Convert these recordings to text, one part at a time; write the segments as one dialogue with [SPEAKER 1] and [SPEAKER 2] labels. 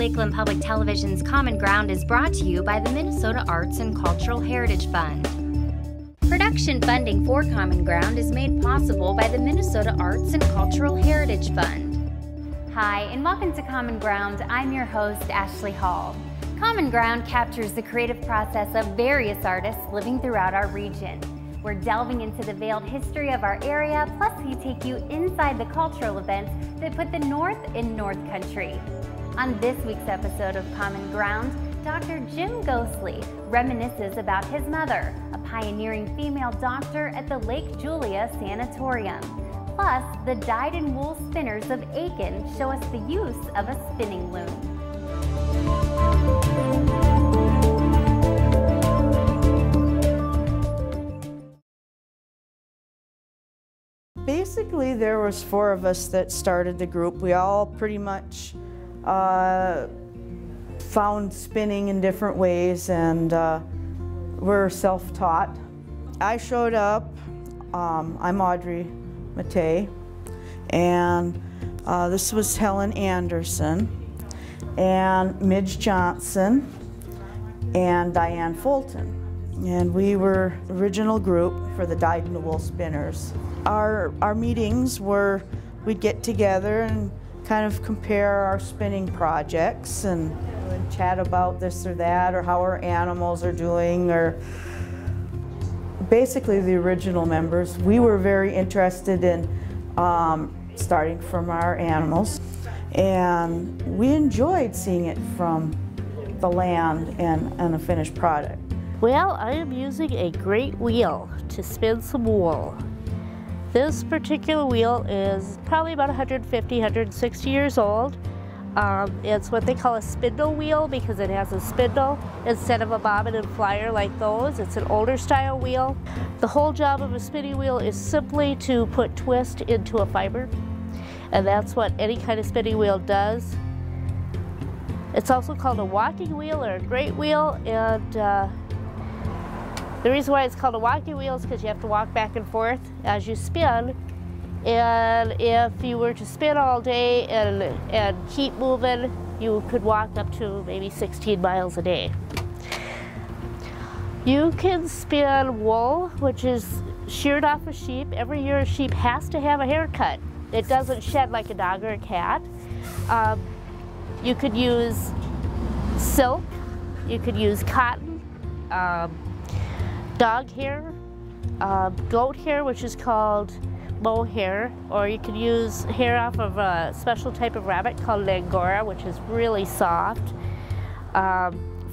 [SPEAKER 1] Lakeland Public Television's Common Ground is brought to you by the Minnesota Arts and Cultural Heritage Fund. Production funding for Common Ground is made possible by the Minnesota Arts and Cultural Heritage Fund. Hi, and welcome to Common Ground. I'm your host, Ashley Hall. Common Ground captures the creative process of various artists living throughout our region. We're delving into the veiled history of our area, plus we take you inside the cultural events that put the North in North Country. On this week's episode of Common Ground, Dr. Jim Ghostley reminisces about his mother, a pioneering female doctor at the Lake Julia Sanitorium. Plus, the dyed-in-wool Spinners of Aitkin show us the use of a spinning loom.
[SPEAKER 2] Basically, there was 4 of us that started the group. We all pretty much found spinning in different ways, and we're self-taught. I showed up. I'm Audrey Matei, and this was Helen Anderson, and Midge Johnson, and Diane Fulton. And we were the original group for the dyed-in-the-wool spinners. Our meetings were, we'd get together and kind of compare our spinning projects and chat about this or that, or how our animals are doing, or basically the original members. We were very interested in starting from our animals, and we enjoyed seeing it from the land and a finished product.
[SPEAKER 3] Well, I am using a great wheel to spin some wool. This particular wheel is probably about 150, 160 years old. It's what they call a spindle wheel because it has a spindle instead of a bobbin and flyer like those. It's an older style wheel. The whole job of a spinning wheel is simply to put twist into a fiber, and that's what any kind of spinning wheel does. It's also called a walking wheel or a great wheel, and the reason why it's called a walking wheel is because you have to walk back and forth as you spin. And if you were to spin all day and keep moving, you could walk up to maybe 16 miles a day. You can spin wool, which is sheared off a sheep. Every year a sheep has to have a haircut. It doesn't shed like a dog or a cat. You could use silk, you could use cotton, dog hair, goat hair, which is called mohair, or you could use hair off of a special type of rabbit called angora, which is really soft,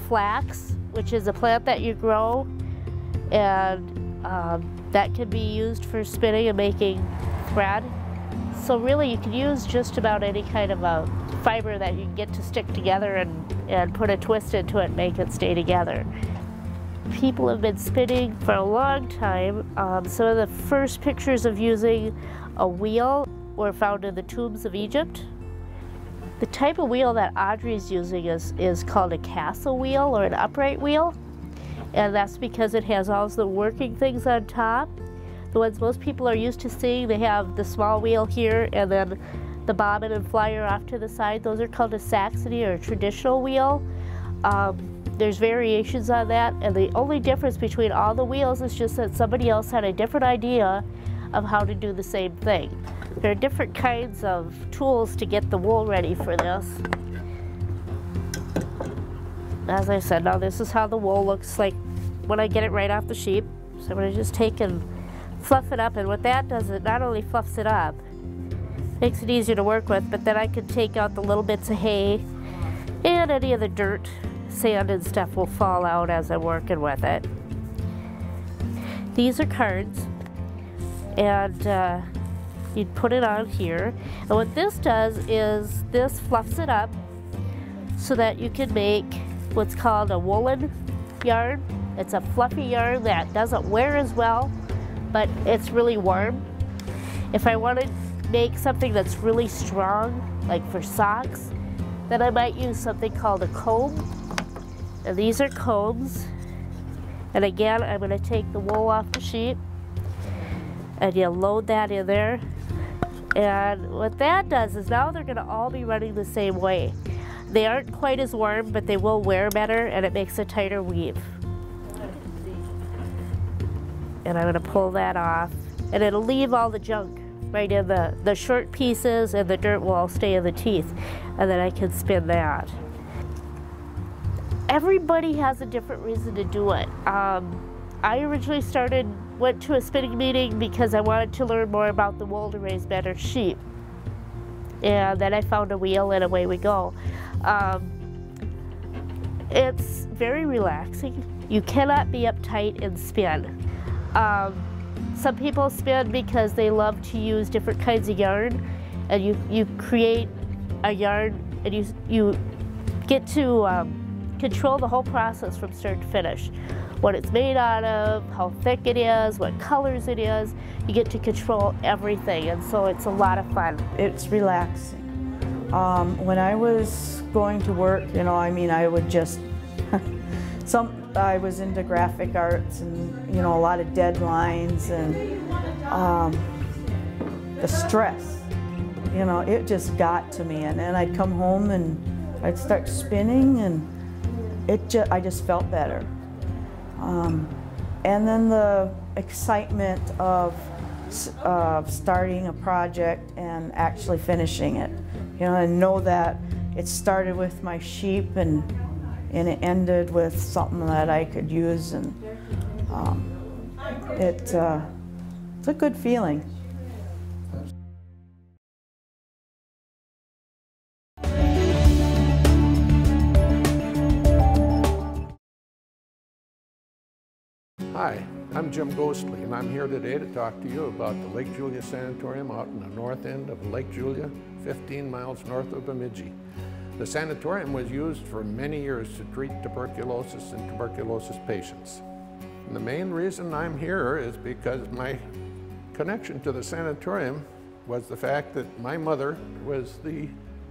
[SPEAKER 3] flax, which is a plant that you grow, and that can be used for spinning and making thread. So really you can use just about any kind of a fiber that you can get to stick together and put a twist into it and make it stay together. People have been spinning for a long time. Some of the first pictures of using a wheel were found in the tombs of Egypt. The type of wheel that Audrey's using is called a castle wheel or an upright wheel, and that's because it has all the working things on top. The ones most people are used to seeing, they have the small wheel here and then the bobbin and flyer off to the side. Those are called a Saxony or a traditional wheel. There's variations on that, and the only difference between all the wheels is just that somebody else had a different idea of how to do the same thing. There are different kinds of tools to get the wool ready for this. As I said, now this is how the wool looks like when I get it right off the sheep. So I'm going to just take and fluff it up, and what that does, it not only fluffs it up, makes it easier to work with, but then I can take out the little bits of hay and any of the dirt, sand and stuff will fall out as I'm working with it. These are cards, and you'd put it on here, and what this does is this fluffs it up so that you can make what's called a woolen yarn. It's a fluffy yarn that doesn't wear as well, but it's really warm. If I want to make something that's really strong, like for socks, then I might use something called a comb. And these are combs. And again, I'm going to take the wool off the sheep, and you load that in there. And what that does is now they're going to all be running the same way. They aren't quite as warm, but they will wear better, and it makes a tighter weave. And I'm gonna pull that off, and it'll leave all the junk right in the short pieces, and the dirt will all stay in the teeth, and then I can spin that. Everybody has a different reason to do it. I originally went to a spinning meeting because I wanted to learn more about the wool to raise better sheep. And then I found a wheel, and away we go. It's very relaxing. You cannot be uptight and spin. Some people spin because they love to use different kinds of yarn, and you create a yarn, and you get to control the whole process from start to finish. What it's made out of, how thick it is, what colors it is. You get to control everything, and so it's a lot of fun.
[SPEAKER 2] It's relaxing. When I was going to work, you know, I mean, I would just, I was into graphic arts and, you know, a lot of deadlines and the stress, you know, it just got to me. And then I'd come home and I'd start spinning, and I just felt better. And then the excitement of starting a project and actually finishing it. You know, and know that it started with my sheep and it ended with something that I could use, and it's a good feeling.
[SPEAKER 4] Hi, I'm Jim Ghostley, and I'm here today to talk to you about the Lake Julia Sanatorium out in the north end of Lake Julia, 15 miles north of Bemidji. The sanatorium was used for many years to treat tuberculosis in tuberculosis patients. And the main reason I'm here is because my connection to the sanatorium was the fact that my mother was the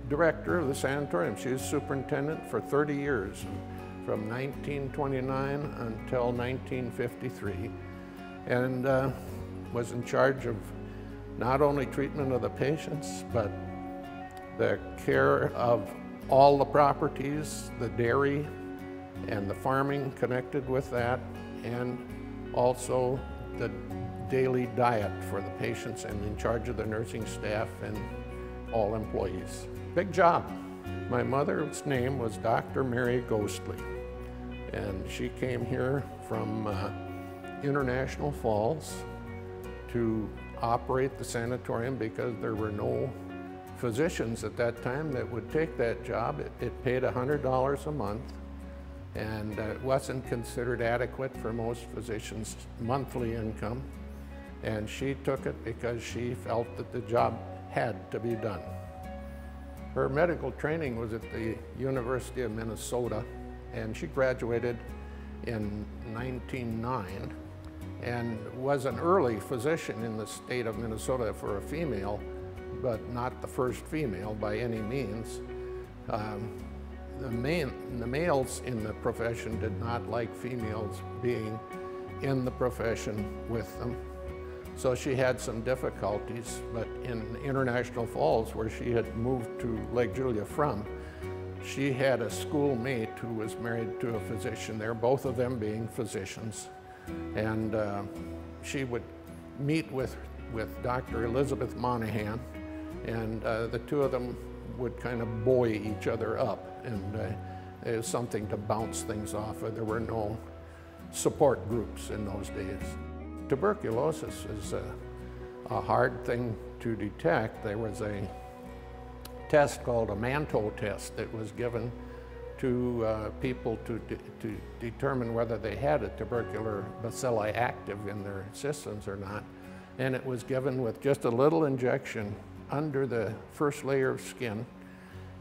[SPEAKER 4] director of the sanatorium. She was superintendent for 30 years. From 1929 until 1953, and was in charge of not only treatment of the patients, but the care of all the properties, the dairy and the farming connected with that, and also the daily diet for the patients, and in charge of the nursing staff and all employees. Big job. My mother's name was Dr. Mary Ghostley. And she came here from International Falls to operate the sanatorium because there were no physicians at that time that would take that job. It paid $100 a month, and it wasn't considered adequate for most physicians' monthly income. And she took it because she felt that the job had to be done. Her medical training was at the University of Minnesota, and she graduated in 1909 and was an early physician in the state of Minnesota for a female, but not the first female by any means. The males in the profession did not like females being in the profession with them. So she had some difficulties, but in International Falls, where she had moved to Lake Julia from, she had a schoolmate who was married to a physician there, both of them being physicians. And she would meet with Dr. Elizabeth Monahan, and the two of them would kind of buoy each other up, and it was something to bounce things off of. There were no support groups in those days. Tuberculosis is a hard thing to detect. There was a test called a Mantel Test that was given to people to determine whether they had a tubercular bacilli active in their systems or not. And it was given with just a little injection under the first layer of skin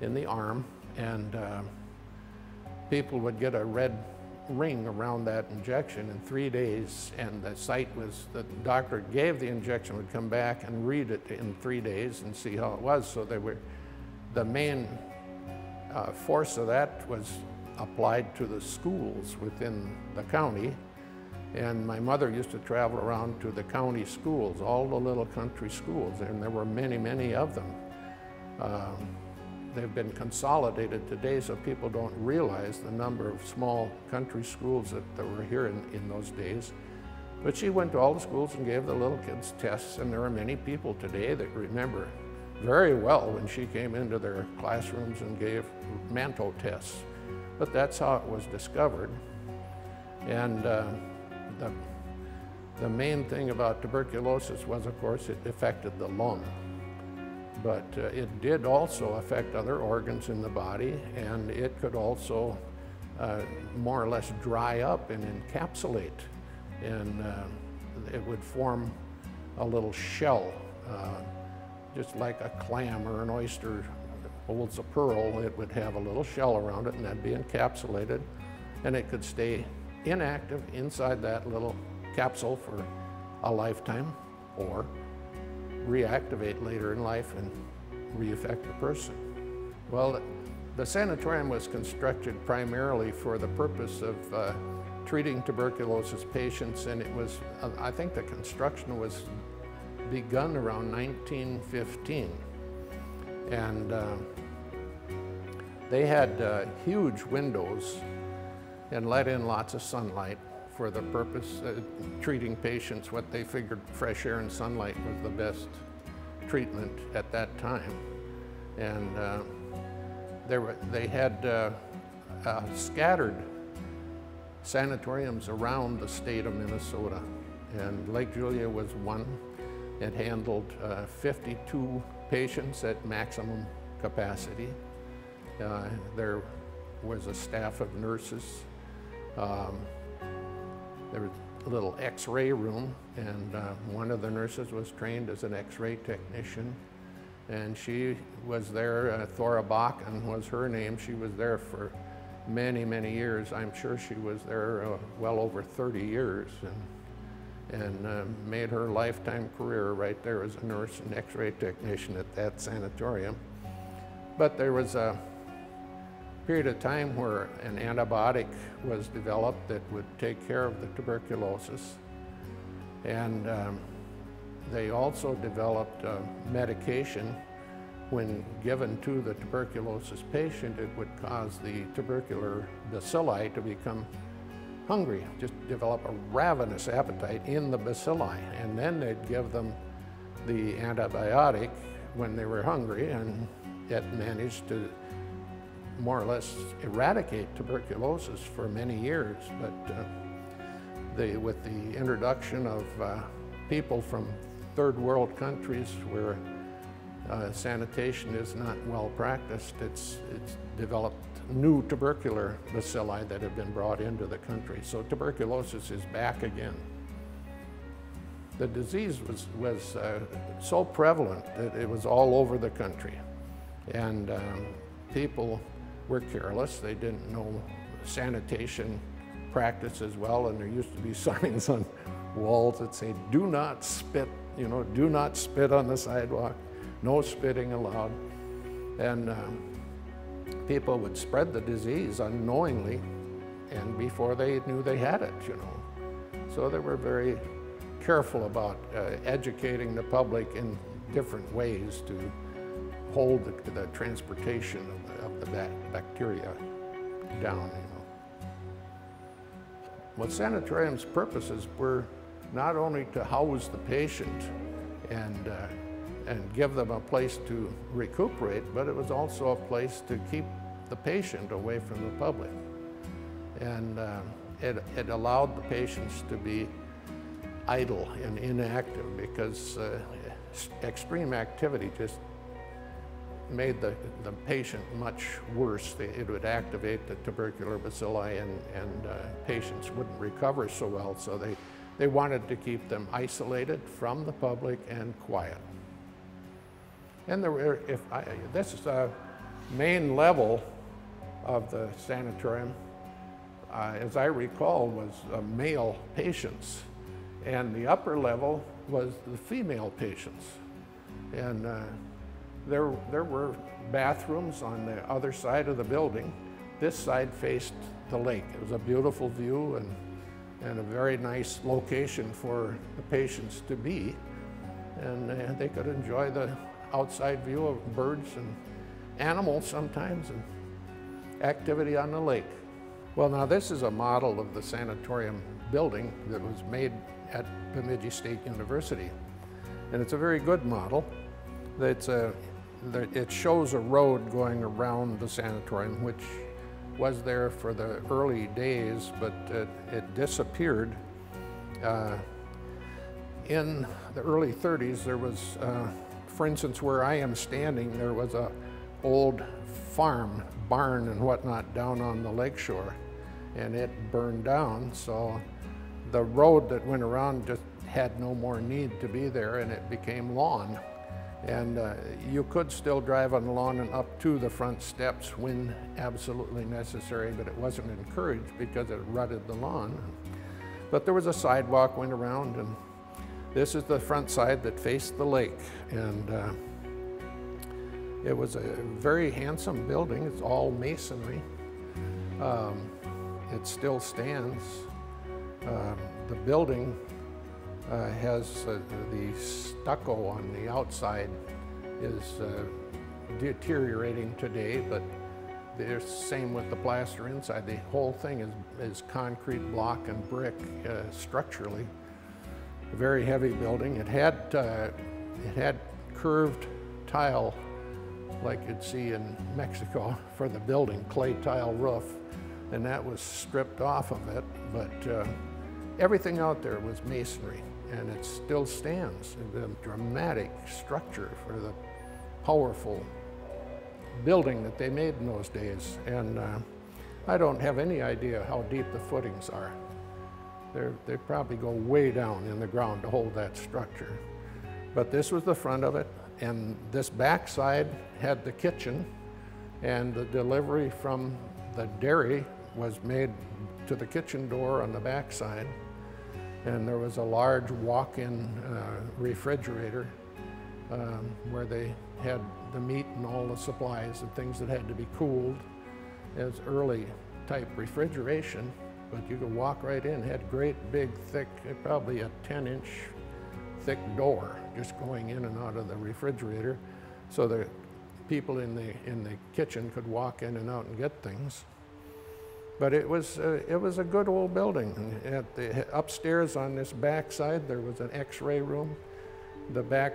[SPEAKER 4] in the arm, and people would get a red ring around that injection in 3 days, and the doctor gave the injection would come back and read it in 3 days and see how it was. So the main force of that was applied to the schools within the county, and my mother used to travel around to the county schools, all the little country schools, and there were many, many of them. they've been consolidated today, so people don't realize the number of small country schools that were here in those days. But she went to all the schools and gave the little kids tests, and there are many people today that remember very well when she came into their classrooms and gave Mantel tests. But that's how it was discovered. And the main thing about tuberculosis was, of course, it affected the lung. But it did also affect other organs in the body, and it could also more or less dry up and encapsulate. And it would form a little shell, just like a clam or an oyster holds a pearl. It would have a little shell around it, and that'd be encapsulated, and it could stay inactive inside that little capsule for a lifetime, or reactivate later in life and re-affect the person. Well, the sanatorium was constructed primarily for the purpose of treating tuberculosis patients, and it was, I think the construction was begun around 1915. And they had huge windows and let in lots of sunlight for the purpose of treating patients. What they figured fresh air and sunlight was the best treatment at that time. And they had scattered sanatoriums around the state of Minnesota, and Lake Julia was one. It handled 52 patients at maximum capacity. There was a staff of nurses. There was a little X-ray room, and one of the nurses was trained as an X-ray technician, and she was there. Thora Bakken was her name. She was there for many, many years. I'm sure she was there well over 30 years, and made her lifetime career right there as a nurse and X-ray technician at that sanatorium. But there was a period of time where an antibiotic was developed that would take care of the tuberculosis, and they also developed medication. When given to the tuberculosis patient, it would cause the tubercular bacilli to become hungry, just develop a ravenous appetite in the bacilli, and then they'd give them the antibiotic when they were hungry, and it managed to more or less eradicate tuberculosis for many years. But with the introduction of people from third world countries where sanitation is not well practiced, it's developed new tubercular bacilli that have been brought into the country. So tuberculosis is back again. The disease was so prevalent that it was all over the country, and people were careless. They didn't know sanitation practices well, and there used to be signs on walls that say, "Do not spit," you know, "Do not spit on the sidewalk. No spitting allowed." And people would spread the disease unknowingly, and before they knew they had it, you know. So they were very careful about educating the public in different ways to hold the transportation of the bacteria down, you know. Well, sanatorium's purposes were not only to house the patient and give them a place to recuperate, but it was also a place to keep the patient away from the public. And it allowed the patients to be idle and inactive, because extreme activity just made the patient much worse. It would activate the tubercular bacilli, and patients wouldn't recover so well. So they wanted to keep them isolated from the public and quiet. And there were, this is a main level of the sanatorium, as I recall, was male patients, and the upper level was the female patients. And there were bathrooms on the other side of the building. This side faced the lake. It was a beautiful view and a very nice location for the patients to be, and they could enjoy the outside view of birds animals sometimes, and activity on the lake. Well, now this is a model of the sanatorium building that was made at Bemidji State University. And it's a very good model. It shows a road going around the sanatorium, which was there for the early days, but it disappeared. In the early 30s, there was, for instance, where I am standing, there was a old farm, barn and whatnot down on the lakeshore, and it burned down, so the road that went around just had no more need to be there, and it became lawn. And you could still drive on the lawn and up to the front steps when absolutely necessary, but it wasn't encouraged because it rutted the lawn. But there was a sidewalk went around, and this is the front side that faced the lake. And it was a very handsome building. It's all masonry. It still stands. The building has the stucco on the outside is deteriorating today, but the same with the plaster inside. The whole thing is concrete block and brick structurally. A very heavy building. It had curved tile like you'd see in Mexico for the building, clay tile roof, and that was stripped off of it, but everything out there was masonry, and it still stands. The dramatic structure for the powerful building that they made in those days. And I don't have any idea how deep the footings are. They probably go way down in the ground to hold that structure. But this was the front of it, and this back side had the kitchen, and the delivery from the dairy was made to the kitchen door on the back side. And there was a large walk-in refrigerator where they had the meat and all the supplies and things that had to be cooled. It was early type refrigeration, but you could walk right in. It had great big thick, probably a 10-inch thick door just going in and out of the refrigerator, so the people in the kitchen could walk in and out and get things. But it was a good old building. At the upstairs on this back side, there was an X-ray room. The back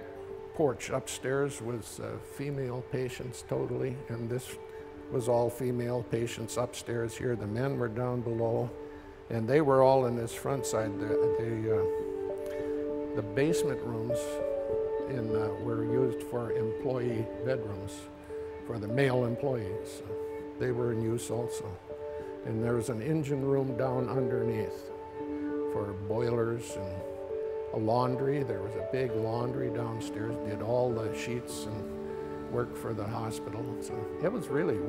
[SPEAKER 4] porch upstairs was female patients totally, and this was all female patients upstairs here. The men were down below, and they were all in this front side. The basement rooms were used for employee bedrooms for the male employees. They were in use also. And there was an engine room down underneath for boilers and a laundry. There was a big laundry downstairs, did all the sheets and work for the hospital. So it was really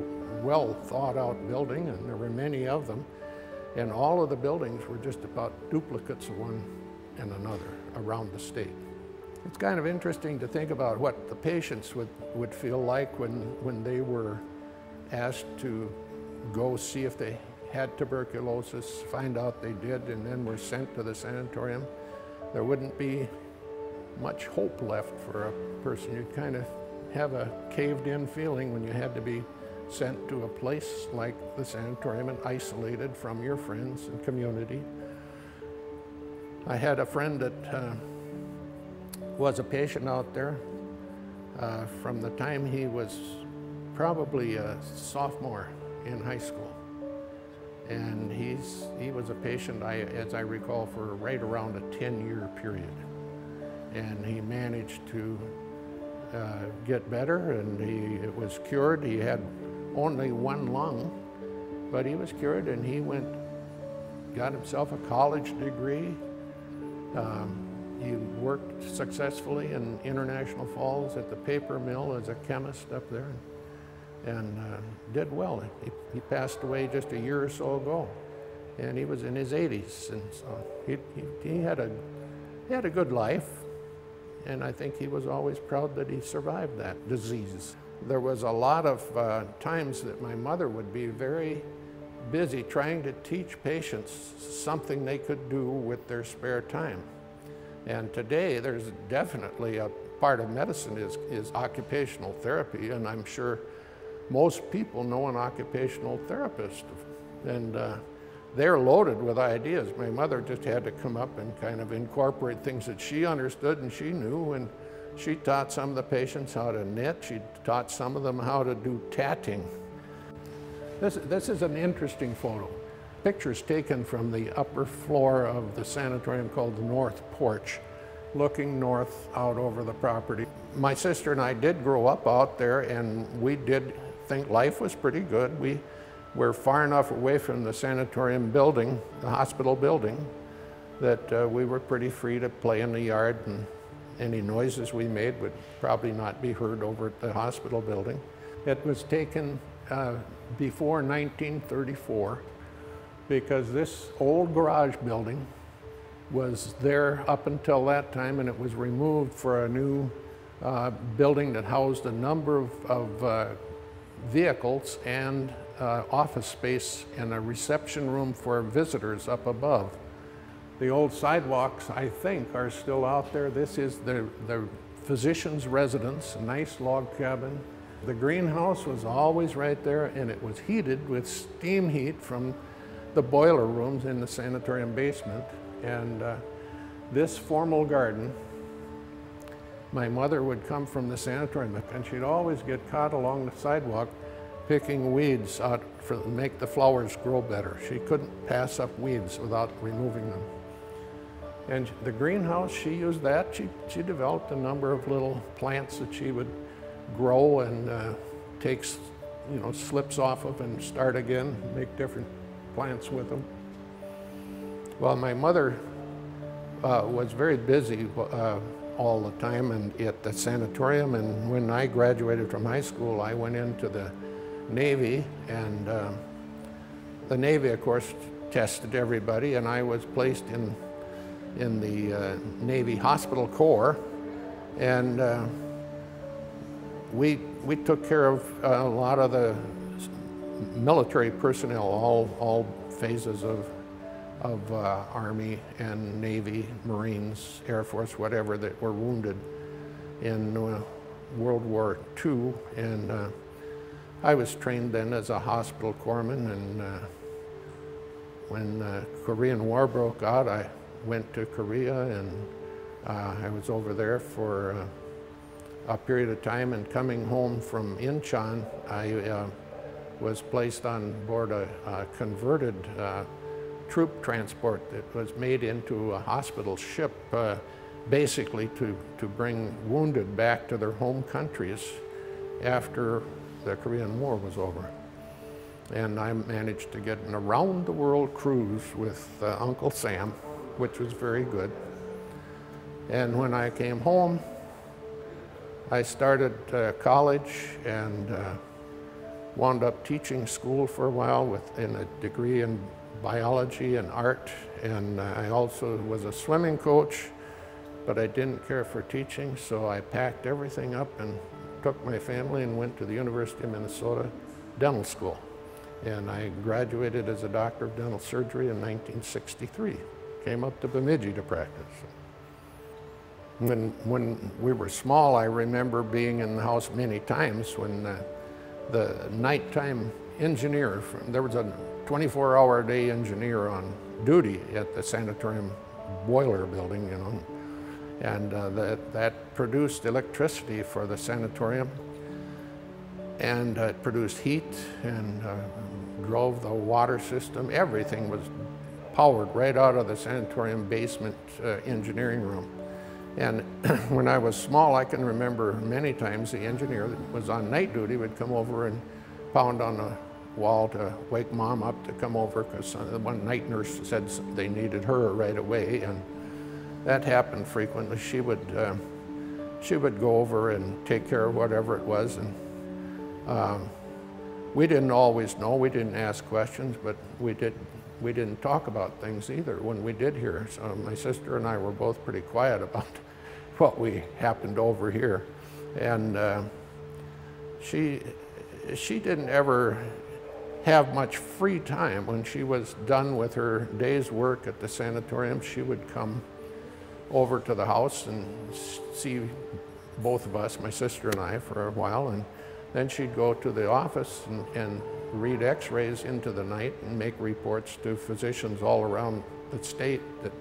[SPEAKER 4] well thought out building, and there were many of them. And all of the buildings were just about duplicates of one and another around the state. It's kind of interesting to think about what the patients would feel like when they were asked to go see if they had tuberculosis, find out they did, and then were sent to the sanatorium. There wouldn't be much hope left for a person. You'd kind of have a caved-in feeling when you had to be sent to a place like the sanatorium and isolated from your friends and community. I had a friend that was a patient out there from the time he was probably a sophomore in high school. And he was a patient, as I recall, for right around a 10-year period. And he managed to get better, and he was cured. He had only one lung, but he was cured, and he got himself a college degree. He worked successfully in International Falls at the paper mill as a chemist up there, and did well. He passed away just a year or so ago, and he was in his 80s, and so he had a good life, and I think he was always proud that he survived that disease. There was a lot of times that my mother would be very busy trying to teach patients something they could do with their spare time. And today there's definitely a part of medicine is occupational therapy, and I'm sure most people know an occupational therapist, and they're loaded with ideas. My mother just had to come up and kind of incorporate things that she understood and she knew, and she taught some of the patients how to knit. She taught some of them how to do tatting. This is an interesting photo. Pictures taken from the upper floor of the sanatorium called the North Porch, looking north out over the property. My sister and I did grow up out there, and we did think life was pretty good. We were far enough away from the sanatorium building, the hospital building, that we were pretty free to play in the yard, and any noises we made would probably not be heard over at the hospital building. It was taken before 1934 because this old garage building was there up until that time, and it was removed for a new building that housed a number of vehicles and office space and a reception room for visitors up above. The old sidewalks, I think, are still out there. This is the physician's residence, a nice log cabin. The greenhouse was always right there, and it was heated with steam heat from the boiler rooms in the sanatorium basement. And this formal garden, my mother would come from the sanatorium, and she'd always get caught along the sidewalk picking weeds out to make the flowers grow better. She couldn't pass up weeds without removing them. And the greenhouse, she used that. She developed a number of little plants that she would grow and take, slips off of and start again, make different plants with them. Well, my mother was very busy all the time and at the sanatorium, and when I graduated from high school, I went into the Navy, and the Navy, of course, tested everybody, and I was placed in the Navy Hospital Corps, and we took care of a lot of the military personnel, all phases of Army and Navy, Marines, Air Force, whatever, that were wounded in World War II. And I was trained then as a hospital corpsman, and when the Korean War broke out, I went to Korea, and I was over there for a period of time, and coming home from Incheon, I was placed on board a converted troop transport that was made into a hospital ship, basically to bring wounded back to their home countries after the Korean War was over. And I managed to get an around-the-world cruise with Uncle Sam, which was very good. And when I came home, I started college and wound up teaching school for a while in a degree in biology and art, and I also was a swimming coach, but I didn't care for teaching, so I packed everything up and took my family and went to the University of Minnesota Dental School. And I graduated as a doctor of dental surgery in 1963. Came up to Bemidji to practice. When we were small, I remember being in the house many times when the nighttime engineer, there was a 24-hour-a-day engineer on duty at the sanatorium boiler building, and that produced electricity for the sanatorium, and it produced heat and drove the water system. Everything was powered right out of the sanatorium basement engineering room. And when I was small, I can remember many times the engineer that was on night duty would come over and pound on the wall to wake Mom up to come over, because one night nurse said they needed her right away, and that happened frequently. She would go over and take care of whatever it was, and we didn't always know. We didn't ask questions, but we didn't talk about things either when we did hear. So my sister and I were both pretty quiet about what we happened to overhear, and she didn't ever have much free time. When she was done with her day's work at the sanatorium, she would come over to the house and see both of us, my sister and I, for a while, and Then she'd go to the office and read x-rays into the night and make reports to physicians all around the state that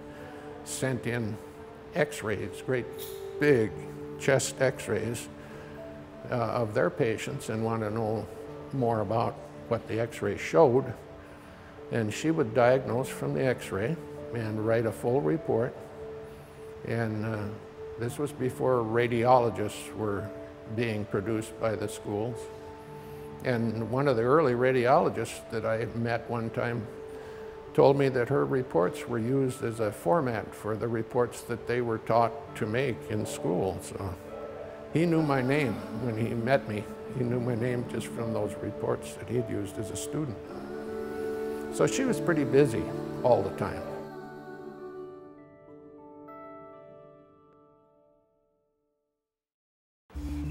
[SPEAKER 4] sent in x-rays, great big chest x-rays of their patients, and want to know more about what the x-ray showed. And she would diagnose from the x-ray and write a full report. And this was before radiologists were being produced by the schools. And one of the early radiologists that I met one time told me that her reports were used as a format for the reports that they were taught to make in school. So he knew my name when he met me. He knew my name just from those reports that he'd used as a student. So she was pretty busy all the time.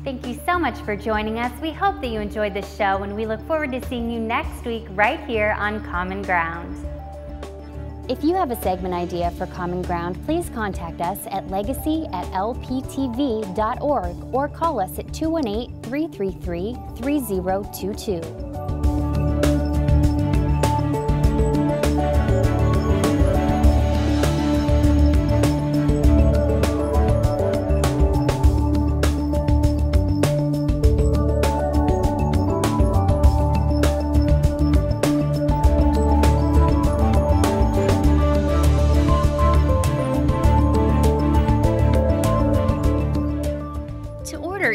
[SPEAKER 1] Thank you so much for joining us. We hope that you enjoyed the show, and we look forward to seeing you next week right here on Common Ground. If you have a segment idea for Common Ground, please contact us at legacy@lptv.org or call us at 218-333-3022.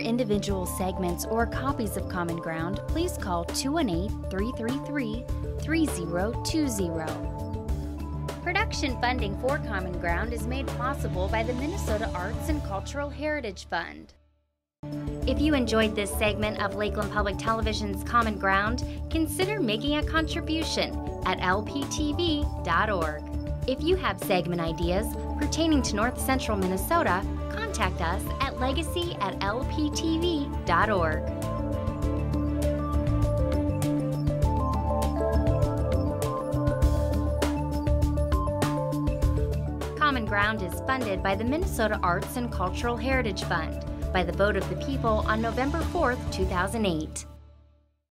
[SPEAKER 1] Individual segments or copies of Common Ground, please call 218-333-3020. Production funding for Common Ground is made possible by the Minnesota Arts and Cultural Heritage Fund. If you enjoyed this segment of Lakeland Public Television's Common Ground, consider making a contribution at lptv.org. If you have segment ideas pertaining to North Central Minnesota, contact us at legacy@lptv.org. Common Ground is funded by the Minnesota Arts and Cultural Heritage Fund by the vote of the people on November 4th, 2008.